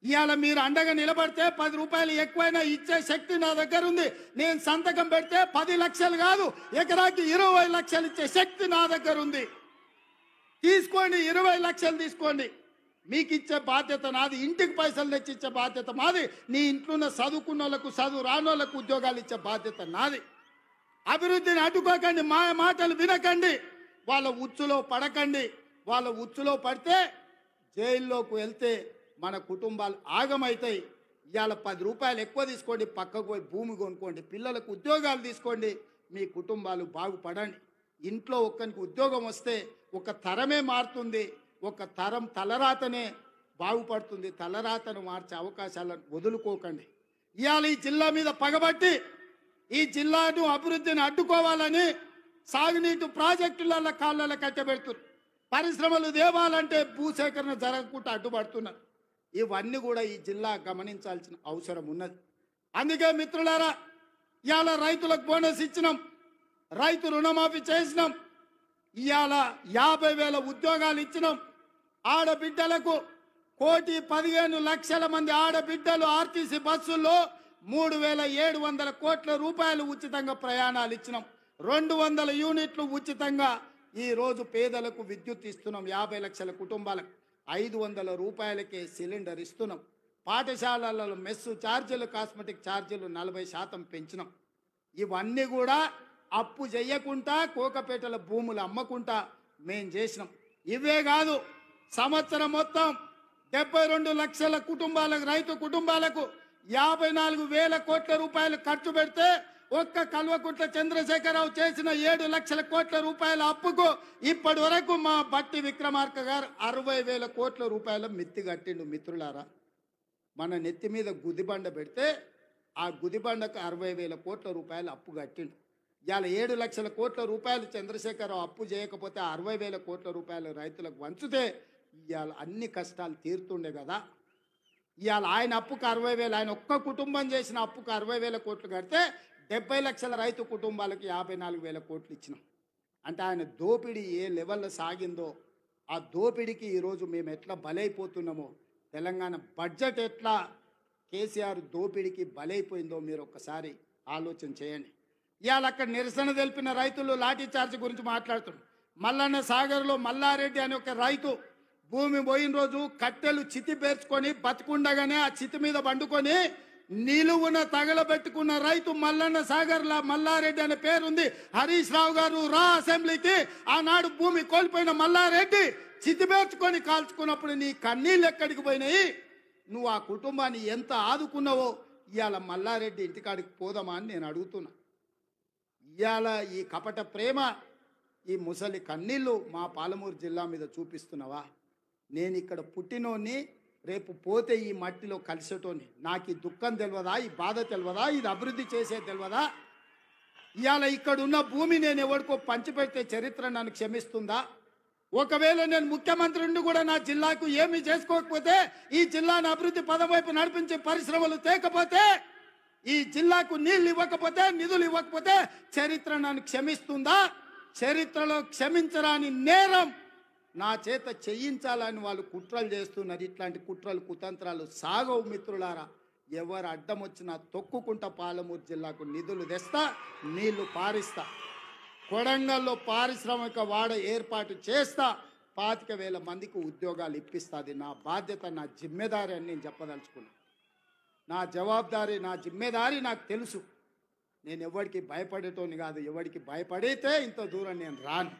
ఇవాళ మీరు అండగా నిలబడితే 10 రూపాయలు ఎక్కువైనా ఇచ్చే శక్తి నా దగ్గర ఉంది. నేను సంతకం పెడితే 10 లక్షలు కాదు, ఎకరాకి 20 లక్షలు ఇచ్చే శక్తి నా దగ్గర ఉంది. తీసుకోండి, 20 లక్షలు తీసుకోండి. మీకు ఇచ్చే బాధ్యత నాది. ఇంటికి పైసలు తెచ్చి ఇచ్చే బాధ్యత మాది. నీ ఇంట్లో ఉన్న చదువుకున్న వాళ్ళకు, చదువు రానోళ్లకు ఉద్యోగాలు ఇచ్చే బాధ్యత నాది. అభివృద్ధిని అడ్డుకోకండి, మాయ మాటలు వినకండి, వాళ్ళ ఉచ్చులో పడకండి. వాళ్ళ ఉచ్చులో పడితే జైల్లోకి వెళ్తే మన కుటుంబాలు ఆగమవుతాయి. ఇవాళ 10 రూపాయలు ఎక్కువ తీసుకోండి, పక్కకు పోయి భూమి కొనుక్కోండి, పిల్లలకు ఉద్యోగాలు తీసుకోండి, మీ కుటుంబాలు బాగుపడండి. ఇంట్లో ఒక్కరికి ఉద్యోగం వస్తే ఒక తరమే మారుతుంది. ఒక తరం తలరాతనే బాగుపడుతుంది. తలరాతను మార్చే అవకాశాలను వదులుకోకండి. ఇవాళ ఈ జిల్లా మీద పగబట్టి ఈ జిల్లాను అభివృద్ధిని అడ్డుకోవాలని సాగునీటి ప్రాజెక్టుల కాళ్ళ కట్టబెడుతున్నారు. పరిశ్రమలు దేవాలంటే భూసేకరణ జరగకుండా అడ్డుపడుతున్నారు. ఇవన్నీ కూడా ఈ జిల్లా గమనించాల్సిన అవసరం ఉన్నది. అందుకే మిత్రులారా, ఇవాళ రైతులకు బోనస్ ఇచ్చినాం, రైతు రుణమాఫీ చేసినాం, ఇవాళ 50,000 ఉద్యోగాలు ఇచ్చినాం. ఆడబిడ్డలకు 1,15,00,000 మంది ఆడబిడ్డలు ఆర్టీసీ బస్సుల్లో 3,700 కోట్ల రూపాయలు ఉచితంగా ప్రయాణాలు ఇచ్చినాం. 200 యూనిట్లు ఉచితంగా ఈరోజు పేదలకు విద్యుత్ ఇస్తున్నాం. 50 లక్షల కుటుంబాలకు 500 రూపాయలకే సిలిండర్ ఇస్తున్నాం. పాఠశాలలలో మెస్సు ఛార్జీలు, కాస్మెటిక్ ఛార్జీలు 40% పెంచినాం. ఇవన్నీ కూడా అప్పు చేయకుండా కోకపేటల భూములు అమ్మకుండా మేం చేసినాం. ఇవే కాదు, సంవత్సరం మొత్తం 72 లక్షల కుటుంబాలకు, రైతు కుటుంబాలకు 54,000 కోట్ల రూపాయలు ఖర్చు పెడితే ఒక్క కల్వకుంట్ల చంద్రశేఖరరావు చేసిన 7 లక్షల కోట్ల రూపాయల అప్పుకు ఇప్పటి వరకు మా బట్టి విక్రమార్క గారు 60,000 కోట్ల రూపాయల మిత్తి కట్టిండు. మిత్రులారా, మన నెత్తి మీద గుదిబండ పెడితే ఆ గుదిబండకు 60,000 కోట్ల రూపాయలు అప్పు కట్టిండు. ఇవాళ 7 లక్షల కోట్ల రూపాయలు చంద్రశేఖరరావు అప్పు చేయకపోతే 60,000 కోట్ల రూపాయలు రైతులకు వంచితే ఇవాళ అన్ని కష్టాలు తీరుతుండే కదా. ఇవాళ ఆయన అప్పుకు 60,000, ఆయన ఒక్క కుటుంబం చేసిన అప్పుకు 60,000 కోట్లు కడితే 70 లక్షల రైతు కుటుంబాలకు 54,000 కోట్లు ఇచ్చినాం. అంటే ఆయన దోపిడీ ఏ లెవెల్లో సాగిందో, ఆ దోపిడీకి ఈరోజు మేము ఎట్లా బలైపోతున్నామో, తెలంగాణ బడ్జెట్ ఎట్లా కేసీఆర్ దోపిడీకి బలైపోయిందో మీరు ఒక్కసారి ఆలోచన చేయండి. ఇవాళ అక్కడ నిరసన తెలిపిన రైతులు లాఠీ చార్జ్ గురించి మాట్లాడుతున్నారు. మల్లన్న సాగర్లో మల్లారెడ్డి అనే ఒక రైతు భూమి పోయిన రోజు కట్టెలు చితి పేర్చుకొని బతుకుండగానే ఆ చితి మీద పండుకొని నిలువున తగలబెట్టుకున్న రైతు మల్లన్న సాగర్లా మల్లారెడ్డి అనే పేరుంది. హరీష్ రావు గారు రా అసెంబ్లీకి. ఆనాడు భూమి కోల్పోయిన మల్లారెడ్డి చితి పేర్చుకొని కాల్చుకున్నప్పుడు నీ కన్నీళ్ళు ఎక్కడికి పోయినాయి? నువ్వు ఆ కుటుంబాన్ని ఎంత ఆదుకున్నావో ఇవాళ మల్లారెడ్డి ఇంటికాడికి పోదామా అని నేను అడుగుతున్నా. ఇవాళ ఈ కపట ప్రేమ, ఈ ముసలి కన్నీళ్ళు మా పాలమూరు జిల్లా మీద చూపిస్తున్నావా? నేను ఇక్కడ పుట్టినోని, రేపు పోతే ఈ మట్టిలో కలిసేటోని. నాకు ఈ దుఃఖం తెలియదా, ఈ బాధ తెలియదా, ఇది అభివృద్ధి చేసే తెలియదా? ఇవాళ ఇక్కడ ఉన్న భూమి నేను ఎవరికో పంచిపెడితే చరిత్ర నన్ను క్షమిస్తుందా? ఒకవేళ నేను ముఖ్యమంత్రిని కూడా నా జిల్లాకు ఏమి చేసుకోకపోతే, ఈ జిల్లాను అభివృద్ధి పదం వైపు నడిపించే పరిశ్రమలు తేకపోతే, ఈ జిల్లాకు నీళ్లు ఇవ్వకపోతే, నిధులు ఇవ్వకపోతే చరిత్ర నన్ను క్షమిస్తుందా? చరిత్రలో క్షమించరాని నేరం నా చేత చేయించాలని వాళ్ళు కుట్రలు చేస్తున్నారు. ఇట్లాంటి కుట్రలు కుతంత్రాలు సాగవు మిత్రులారా. ఎవరు అడ్డం వచ్చినా తొక్కుకుంటా పాలమూరు జిల్లాకు నిధులు తెస్తా, నీళ్లు పారిస్తా. కొడంగల్లో పారిశ్రామిక వాడ ఏర్పాటు చేస్తా, 25,000 మందికి ఉద్యోగాలు ఇప్పిస్తుంది. నా బాధ్యత, నా జిమ్మెదారి అని నేను చెప్పదలుచుకున్నా. నా జవాబుదారీ, నా జిమ్మెదారి నాకు తెలుసు. నేను ఎవరికి భయపడేటోని కాదు. ఎవరికి భయపడితే ఇంత దూరం నేను రాను.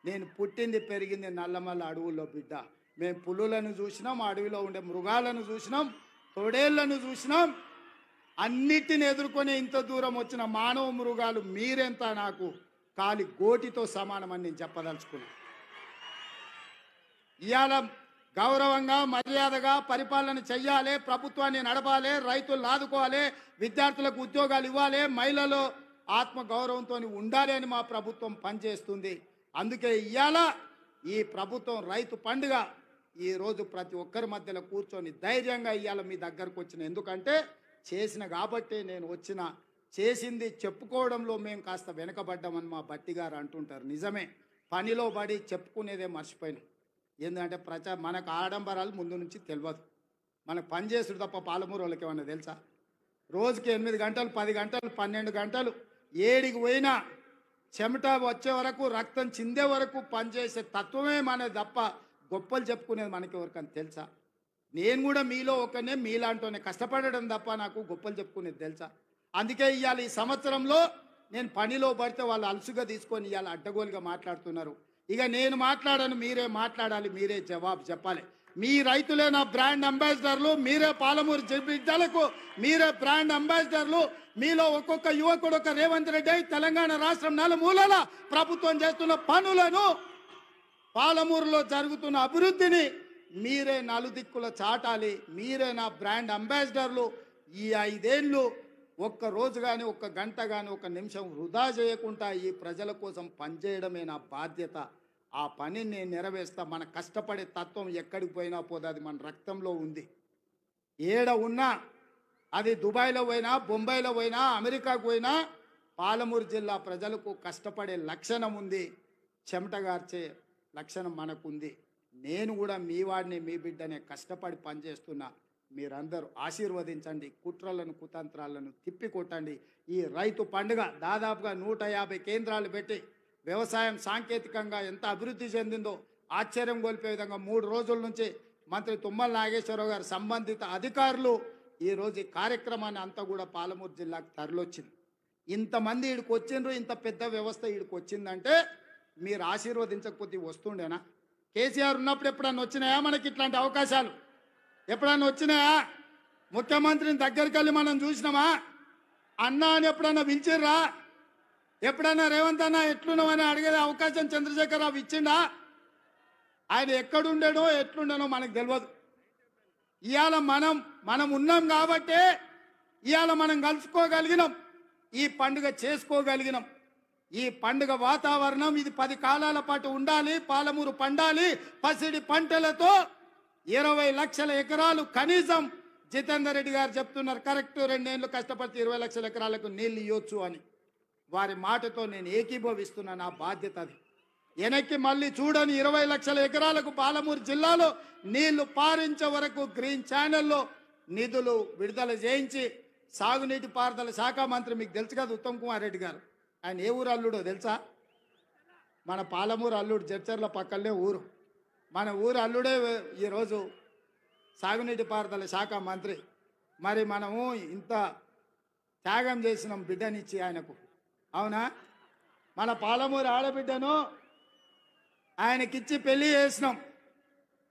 నేను పుట్టింది పెరిగింది నల్లమల్ల అడవుల్లో బిడ్డ. మేము పులులను చూసినాం, అడవిలో ఉండే మృగాలను చూసినాం, తొడేళ్లను చూసినాం. అన్నిటిని ఎదుర్కొని ఇంత దూరం వచ్చిన మానవ మృగాలు మీరెంత నాకు కాలి గోటితో సమానమని నేను చెప్పదలుచుకున్నాను. ఇవాళ గౌరవంగా మర్యాదగా పరిపాలన చెయ్యాలి, ప్రభుత్వాన్ని నడపాలి, రైతులు ఆదుకోవాలి, విద్యార్థులకు ఉద్యోగాలు ఇవ్వాలి, మహిళలు ఆత్మ గౌరవంతో ఉండాలి అని మా ప్రభుత్వం పనిచేస్తుంది. అందుకే ఇవాళ ఈ ప్రభుత్వం రైతు పండుగ ఈరోజు ప్రతి ఒక్కరి మధ్యలో కూర్చొని ధైర్యంగా ఇవాళ మీ దగ్గరకు వచ్చిన. ఎందుకంటే చేసిన కాబట్టే నేను వచ్చిన. చేసింది చెప్పుకోవడంలో మేము కాస్త వెనకబడ్డామని మా బట్టి గారు అంటుంటారు. నిజమే, పనిలో పడి చెప్పుకునేదే మర్చిపోయినాం. ఏంటంటే మనకు ఆడంబరాలు ముందు నుంచి తెలియదు. మనకు పని చేసుడు తప్ప పాలమూరు వాళ్ళకి ఏమన్నా తెలుసా? రోజుకి 8 గంటలు, 10 గంటలు, 12 గంటలు ఏడికి పోయినా చెమట వచ్చే వరకు, రక్తం చిందే వరకు పనిచేసే తత్వమే మనది తప్ప గొప్పలు చెప్పుకునేది మనకి ఎవరికని తెలుసా? నేను కూడా మీలో ఒకనే, మీలాంటోనే కష్టపడడం తప్ప నాకు గొప్పలు చెప్పుకునేది తెలుసా? అందుకే ఇవాళ ఈ సంవత్సరంలో నేను పనిలో పడితే వాళ్ళు అలసుగా తీసుకొని ఇవాళ అడ్డగోలుగా మాట్లాడుతున్నారు. ఇక నేను మాట్లాడను, మీరే మాట్లాడాలి, మీరే జవాబు చెప్పాలి. మీ రైతులే నా బ్రాండ్ అంబాసిడర్లు, మీరే పాలమూరు బిడ్డలకు మీరే బ్రాండ్ అంబాసిడర్లు. మీలో ఒక్కొక్క యువకుడు ఒక రేవంత్ రెడ్డి తెలంగాణ రాష్ట్రం నలుమూలల ప్రభుత్వం చేస్తున్న పనులను, పాలమూరులో జరుగుతున్న అభివృద్ధిని మీరే నలుదిక్కుల చాటాలి. మీరే నా బ్రాండ్ అంబాసిడర్లు. ఈ 5 ఏళ్ళు ఒక్క రోజు కానీ, ఒక్క గంట కానీ, ఒక్క నిమిషం వృధా చేయకుండా ఈ ప్రజల కోసం పనిచేయడమే నా బాధ్యత. ఆ పనిని నేను నెరవేర్స్తా. మన కష్టపడే తత్వం ఎక్కడికి పోయినా పోదు, అది మన రక్తంలో ఉంది. ఏడ ఉన్నా, అది దుబాయ్లో పోయినా, బొంబాయిలో పోయినా, అమెరికాకు పోయినా, పాలమూరు జిల్లా ప్రజలకు కష్టపడే లక్షణం ఉంది, చెమటగార్చే లక్షణం మనకుంది. నేను కూడా మీ వాడిని, మీ బిడ్డనే, కష్టపడి పనిచేస్తున్నా. మీరందరూ ఆశీర్వదించండి, కుట్రలను కుతంత్రాలను తిప్పికొట్టండి. ఈ రైతు పండుగ దాదాపుగా 150 కేంద్రాలు పెట్టి వ్యవసాయం సాంకేతికంగా ఎంత అభివృద్ధి చెందిందో ఆశ్చర్యం గొలిపే విధంగా 3 రోజుల నుంచి మంత్రి తుమ్మల నాగేశ్వరరావు గారు, సంబంధిత అధికారులు ఈరోజు ఈ కార్యక్రమాన్ని అంతా కూడా పాలమూరు జిల్లాకు తరలిచ్చింది. ఇంతమంది ఈడికి వచ్చిండ్రు, ఇంత పెద్ద వ్యవస్థ ఈడికి వచ్చిందంటే మీరు ఆశీర్వదించకపోతే వస్తుండేనా? కేసీఆర్ ఉన్నప్పుడు ఎప్పుడన్నా వచ్చినాయా మనకి ఇట్లాంటి అవకాశాలు? ఎప్పుడన్నా వచ్చినాయా? ముఖ్యమంత్రిని దగ్గరికి వెళ్ళి మనం చూసినామా? అన్నా అని ఎప్పుడన్నా పిలిచిర్రా? ఎప్పుడన్నా రేవంత్ అన్న ఎట్లున్నామని అడిగే అవకాశం చంద్రశేఖరరావు ఇచ్చిండా? ఆయన ఎక్కడుండేనో ఎట్లుండేనో మనకు తెలియదు. ఇవాళ మనం ఉన్నాం కాబట్టే ఇవాళ మనం కలుసుకోగలిగినాం, ఈ పండుగ చేసుకోగలిగినాం. ఈ పండుగ వాతావరణం ఇది 10 కాలాల పాటు ఉండాలి. పాలమూరు పండాలి పసిడి పంటలతో. 20 లక్షల ఎకరాలు కనీసం జితేందర్ రెడ్డి గారు చెప్తున్నారు, కరెక్ట్ 2 ఏళ్ళు కష్టపడితే 20 లక్షల ఎకరాలకు నీళ్ళు ఇవ్వచ్చు అని. వారి మాటతో నేను ఏకీభవిస్తున్నా. నా బాధ్యత అది. వెనక్కి మళ్ళీ చూడని 20 లక్షల ఎకరాలకు పాలమూరు జిల్లాలో నీళ్లు పారించే వరకు గ్రీన్ ఛానల్లో నిధులు విడుదల చేయించి, సాగునీటి పారుదల శాఖ మంత్రి మీకు తెలుసు కదా ఉత్తమ్ కుమార్ రెడ్డి గారు, ఆయన ఏ ఊరు అల్లుడో తెలుసా? మన పాలమూరు అల్లుడు, జడ్చర్ల పక్కనే ఊరు. మన ఊరు అల్లుడే ఈరోజు సాగునీటి పారుదల శాఖ మంత్రి. మరి మనము ఇంత త్యాగం చేసినాం బిడ్డనిచ్చి ఆయనకు, అవునా? మన పాలమూరు ఆడబిడ్డను ఆయనకిచ్చి పెళ్లి చేసినాం.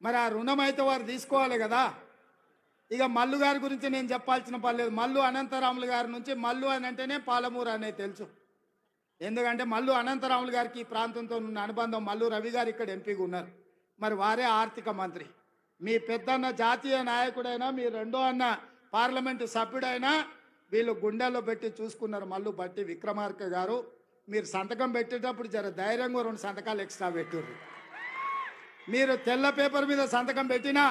మరి ఆ రుణం అయితే వారు తీసుకోవాలి కదా. ఇక మల్లు గారి గురించి నేను చెప్పాల్సిన పని లేదు. మల్లు అనంతరాములు గారి నుంచి మల్లు అని అంటేనే పాలమూరు అనేది తెలుసు. ఎందుకంటే మల్లు అనంతరాములు గారికి ఈ ప్రాంతంతో ఉన్న అనుబంధం. మల్లు రవి గారు ఇక్కడ ఎంపీగా ఉన్నారు, మరి వారే ఆర్థిక మంత్రి. మీ పెద్దన్న జాతీయ నాయకుడైనా మీ రెండో అన్న పార్లమెంటు సభ్యుడైనా వీళ్ళు గుండెల్లో పెట్టి చూసుకున్నారు. మల్లు బట్టి విక్రమార్క గారు మీరు సంతకం పెట్టేటప్పుడు జర ధైర్యంగా 2 సంతకాలు ఎక్స్ట్రా పెట్టుర్రు. మీరు తెల్ల పేపర్ మీద సంతకం పెట్టినా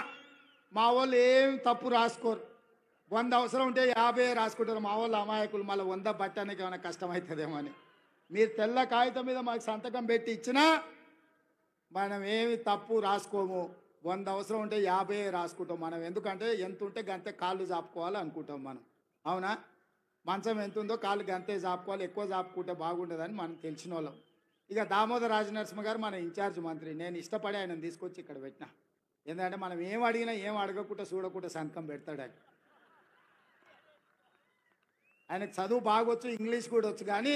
మా వాళ్ళు ఏం తప్పు రాసుకోరు. 100 అవసరం ఉంటే 50 రాసుకుంటారు. మా వాళ్ళు అమాయకులు మళ్ళీ 100 బట్టడానికి ఏమైనా కష్టమవుతుందేమో అని. మీరు తెల్ల కాగితం మీద మాకు సంతకం పెట్టి ఇచ్చినా మనం ఏమి తప్పు రాసుకోము. 100 అవసరం ఉంటే 50 రాసుకుంటాం. మనం ఎందుకంటే ఎంత ఉంటే గంతే కాళ్ళు చాపుకోవాలి అనుకుంటాం మనం. అవునా? మంచం ఎంత ఉందో కాళ్ళు గంతే చాపుకోవాలి, ఎక్కువ చాపుకుంటే బాగుండదని మనం తెలిసిన వాళ్ళం. ఇక దామోదర్ రాజనరసింహ గారు మన ఇన్ఛార్జ్ మంత్రి. నేను ఇష్టపడి ఆయన తీసుకొచ్చి ఇక్కడ పెట్టిన. ఎందుకంటే మనం ఏం అడిగినా ఏం అడగకుండా చూడకుండా సంతకం పెడతాడు ఆయన. ఆయనకు చదువు బాగొచ్చు, ఇంగ్లీష్ కూడా వచ్చు. కానీ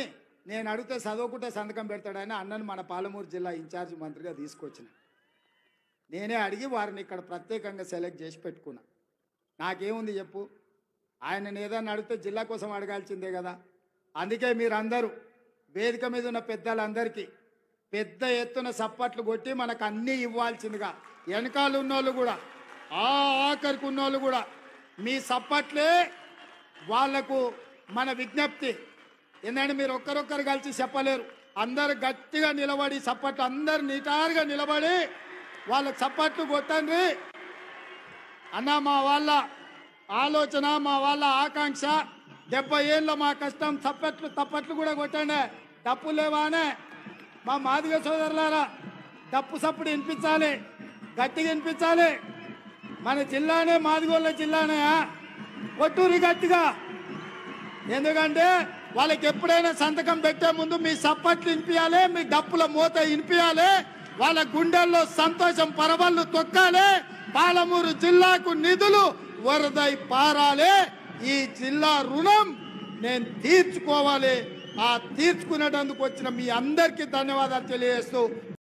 నేను అడిగితే చదవకుంటే సంతకం పెడతాడు ఆయన. అన్నను మన పాలమూరు జిల్లా ఇన్ఛార్జ్ మంత్రిగా తీసుకొచ్చిన. నేనే అడిగి వారిని ఇక్కడ ప్రత్యేకంగా సెలెక్ట్ చేసి పెట్టుకున్నా. నాకేముంది చెప్పు, ఆయనను ఏదన్నా అడిగితే జిల్లా కోసం అడగాల్సిందే కదా. అందుకే మీరందరూ వేదిక మీద ఉన్న పెద్దలందరికీ పెద్ద ఎత్తున సప్పట్లు కొట్టి మనకు అన్నీ ఇవ్వాల్సిందిగా, వెనకాల ఉన్నోళ్ళు కూడా ఆఖరికి ఉన్నోళ్ళు కూడా మీ సప్పట్లే వాళ్లకు మన విజ్ఞప్తి. ఎందుకంటే మీరు ఒక్కరొక్కరు కలిసి చెప్పలేరు. అందరు గట్టిగా నిలబడి సప్పట్లు, అందరు నిటారుగా నిలబడి వాళ్ళకి సప్పట్లు కొట్టండి అన్న. మా వాళ్ళ ఆలోచన, మా వాళ్ళ ఆకాంక్ష, 70 ఏళ్ళ మా కష్టం. తప్పట్లు కూడా కొట్టండి. తప్పు లేవానే మా మాదిగ సోదరులారా, తప్పు సప్పుడు వినిపించాలి, గట్టిగా వినిపించాలి. మన జిల్లానే మాదిగోళ్ళ జిల్లానే, కొట్టూరి గట్టిగా. ఎందుకంటే వాళ్ళకి ఎప్పుడైనా సంతకం పెట్టే ముందు మీ సప్పట్లు వినిపించాలి, మీ డప్పుల మూత వినిపించాలి, వాళ్ళ గుండెల్లో సంతోషం పరవళ్ళు తొక్కాలి. పాలమూరు జిల్లాకు నిధులు వరదై పారాలి. ఈ జిల్లా రుణం నేను తీర్చుకోవాలి. ఆ తీర్చుకునేటందుకు వచ్చిన మీ అందరికీ ధన్యవాదాలు తెలియజేస్తూ